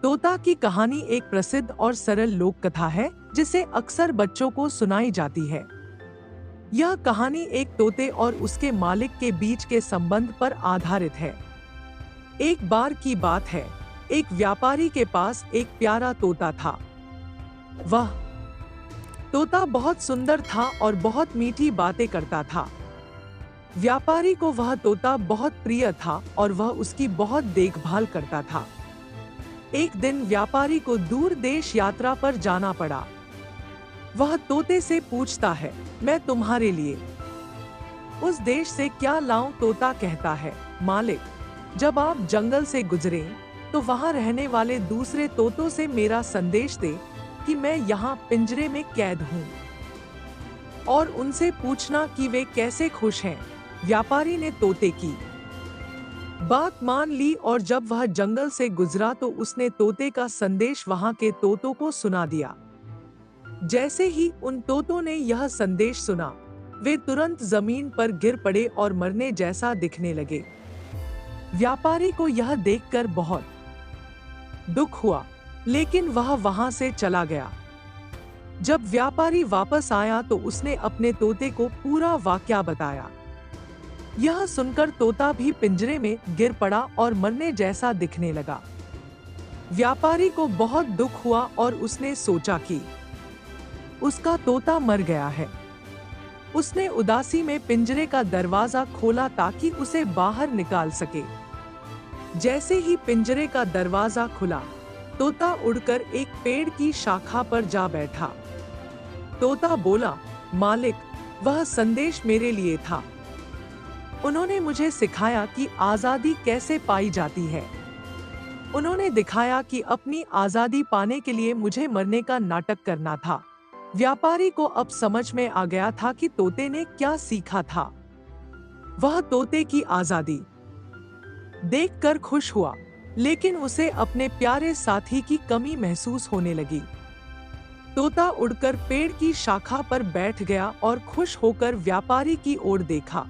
तोता की कहानी एक प्रसिद्ध और सरल लोक कथा है जिसे अक्सर बच्चों को सुनाई जाती है। यह कहानी एक तोते और उसके मालिक के बीच के संबंध पर आधारित है। एक बार की बात है, एक व्यापारी के पास एक प्यारा तोता था। वह तोता बहुत सुंदर था और बहुत मीठी बातें करता था। व्यापारी को वह तोता बहुत प्रिय था और वह उसकी बहुत देखभाल करता था। एक दिन व्यापारी को दूर देश यात्रा पर जाना पड़ा। वह तोते से पूछता है, मैं तुम्हारे लिए उस देश से क्या लाऊं? तोता कहता है, मालिक, जब आप जंगल से गुजरे तो वहां रहने वाले दूसरे तोतों से मेरा संदेश दे कि मैं यहाँ पिंजरे में कैद हूँ, और उनसे पूछना कि वे कैसे खुश हैं। व्यापारी ने तोते की बात मान ली और जब वह जंगल से गुजरा तो उसने तोते का संदेश वहां के तोतों को सुना दिया। जैसे ही उन तोतों ने यह संदेश सुना, वे तुरंत जमीन पर गिर पड़े और मरने जैसा दिखने लगे। व्यापारी को यह देखकर बहुत दुख हुआ, लेकिन वह वहां से चला गया। जब व्यापारी वापस आया तो उसने अपने तोते को पूरा वाकया बताया। यह सुनकर तोता भी पिंजरे में गिर पड़ा और मरने जैसा दिखने लगा। व्यापारी को बहुत दुख हुआ और उसने सोचा कि उसका तोता मर गया है। उसने उदासी में पिंजरे का दरवाजा खोला ताकि उसे बाहर निकाल सके। जैसे ही पिंजरे का दरवाजा खुला, तोता उड़कर एक पेड़ की शाखा पर जा बैठा। तोता बोला, मालिक, वह संदेश मेरे लिए था। उन्होंने मुझे सिखाया कि आजादी कैसे पाई जाती है। उन्होंने दिखाया कि अपनी आजादी पाने के लिए मुझे मरने का नाटक करना था। व्यापारी को अब समझ में आ गया था कि तोते ने क्या सीखा था। वह तोते की आजादी देखकर खुश हुआ, लेकिन उसे अपने प्यारे साथी की कमी महसूस होने लगी। तोता उड़कर पेड़ की शाखा पर बैठ गया और खुश होकर व्यापारी की ओर देखा।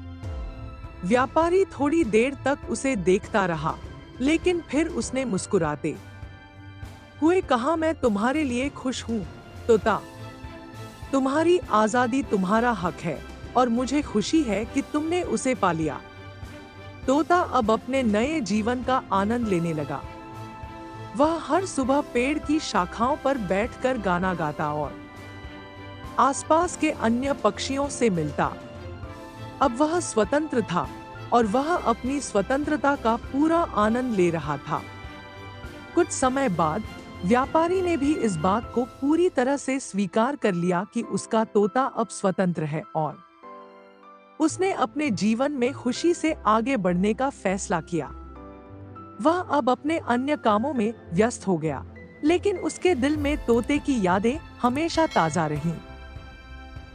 व्यापारी थोड़ी देर तक उसे देखता रहा, लेकिन फिर उसने मुस्कुराते हुए कहा, मैं तुम्हारे लिए खुश हूँ तोता। तुम्हारी आजादी तुम्हारा हक है और मुझे खुशी है कि तुमने उसे पा लिया। तोता अब अपने नए जीवन का आनंद लेने लगा। वह हर सुबह पेड़ की शाखाओं पर बैठकर गाना गाता और आसपास के अन्य पक्षियों से मिलता। अब वह स्वतंत्र था और वह अपनी स्वतंत्रता का पूरा आनंद ले रहा था। कुछ समय बाद व्यापारी ने भी इस बात को पूरी तरह से स्वीकार कर लिया कि उसका तोता अब स्वतंत्र है और उसने अपने जीवन में खुशी से आगे बढ़ने का फैसला किया। वह अब अपने अन्य कामों में व्यस्त हो गया, लेकिन उसके दिल में तोते की यादें हमेशा ताजा रहीं।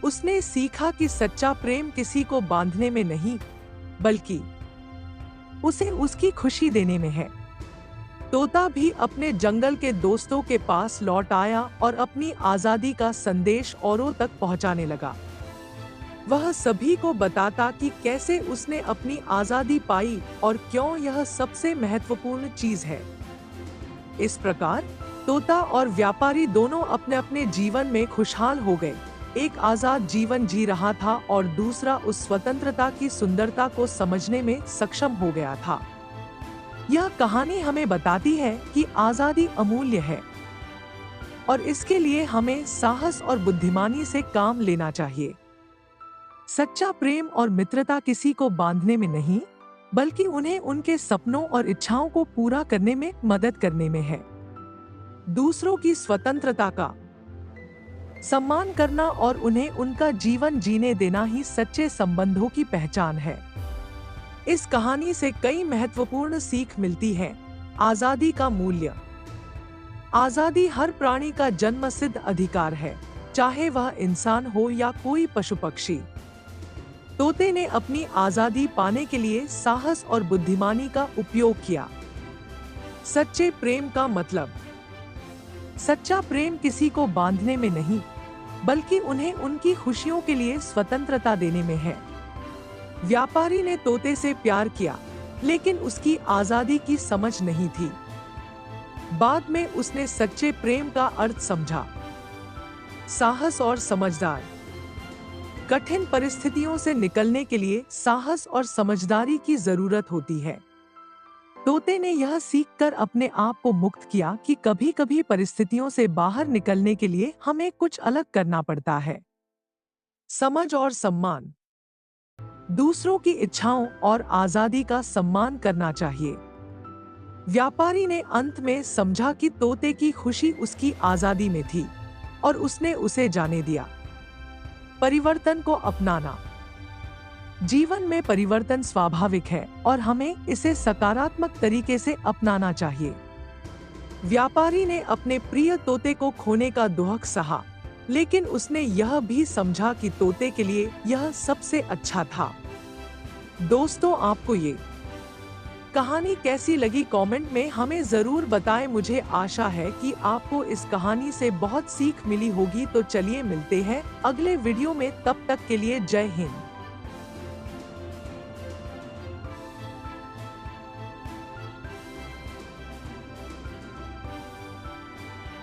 उसने सीखा कि सच्चा प्रेम किसी को बांधने में नहीं, बल्कि उसे उसकी खुशी देने में है। तोता भी अपने जंगल के दोस्तों के पास लौट आया और अपनी आजादी का संदेश औरों तक पहुंचाने लगा। वह सभी को बताता कि कैसे उसने अपनी आजादी पाई और क्यों यह सबसे महत्वपूर्ण चीज है। इस प्रकार तोता और व्यापारी दोनों अपने अपने जीवन में खुशहाल हो गए। एक आजाद जीवन जी रहा था और दूसरा उस स्वतंत्रता की सुंदरता को समझने में सक्षम हो गया था। यह कहानी हमें बताती है कि आजादी अमूल्य है और इसके लिए हमें साहस और बुद्धिमानी से काम लेना चाहिए। सच्चा प्रेम और मित्रता किसी को बांधने में नहीं, बल्कि उन्हें उनके सपनों और इच्छाओं को पूरा करने में मदद करने में है। दूसरों की स्वतंत्रता का सम्मान करना और उन्हें उनका जीवन जीने देना ही सच्चे संबंधों की पहचान है। इस कहानी से कई महत्वपूर्ण सीख मिलती है। आजादी का मूल्य। आजादी हर प्राणी का जन्मसिद्ध अधिकार है, चाहे वह इंसान हो या कोई पशु पक्षी। तोते ने अपनी आजादी पाने के लिए साहस और बुद्धिमानी का उपयोग किया। सच्चे प्रेम का मतलब। सच्चा प्रेम किसी को बांधने में नहीं, बल्कि उन्हें उनकी खुशियों के लिए स्वतंत्रता देने में है। व्यापारी ने तोते से प्यार किया, लेकिन उसकी आजादी की समझ नहीं थी। बाद में उसने सच्चे प्रेम का अर्थ समझा। साहस और समझदार। कठिन परिस्थितियों से निकलने के लिए साहस और समझदारी की जरूरत होती है। तोते ने यह सीखकर अपने आप को मुक्त किया कि कभी-कभी परिस्थितियों से बाहर निकलने के लिए हमें कुछ अलग करना पड़ता है। समझ और सम्मान। दूसरों की इच्छाओं और आजादी का सम्मान करना चाहिए। व्यापारी ने अंत में समझा कि तोते की खुशी उसकी आजादी में थी और उसने उसे जाने दिया। परिवर्तन को अपनाना। जीवन में परिवर्तन स्वाभाविक है और हमें इसे सकारात्मक तरीके से अपनाना चाहिए। व्यापारी ने अपने प्रिय तोते को खोने का दुख सहा, लेकिन उसने यह भी समझा कि तोते के लिए यह सबसे अच्छा था। दोस्तों, आपको ये कहानी कैसी लगी कमेंट में हमें जरूर बताएं। मुझे आशा है कि आपको इस कहानी से बहुत सीख मिली होगी। तो चलिए मिलते हैं अगले वीडियो में, तब तक के लिए जय हिंद।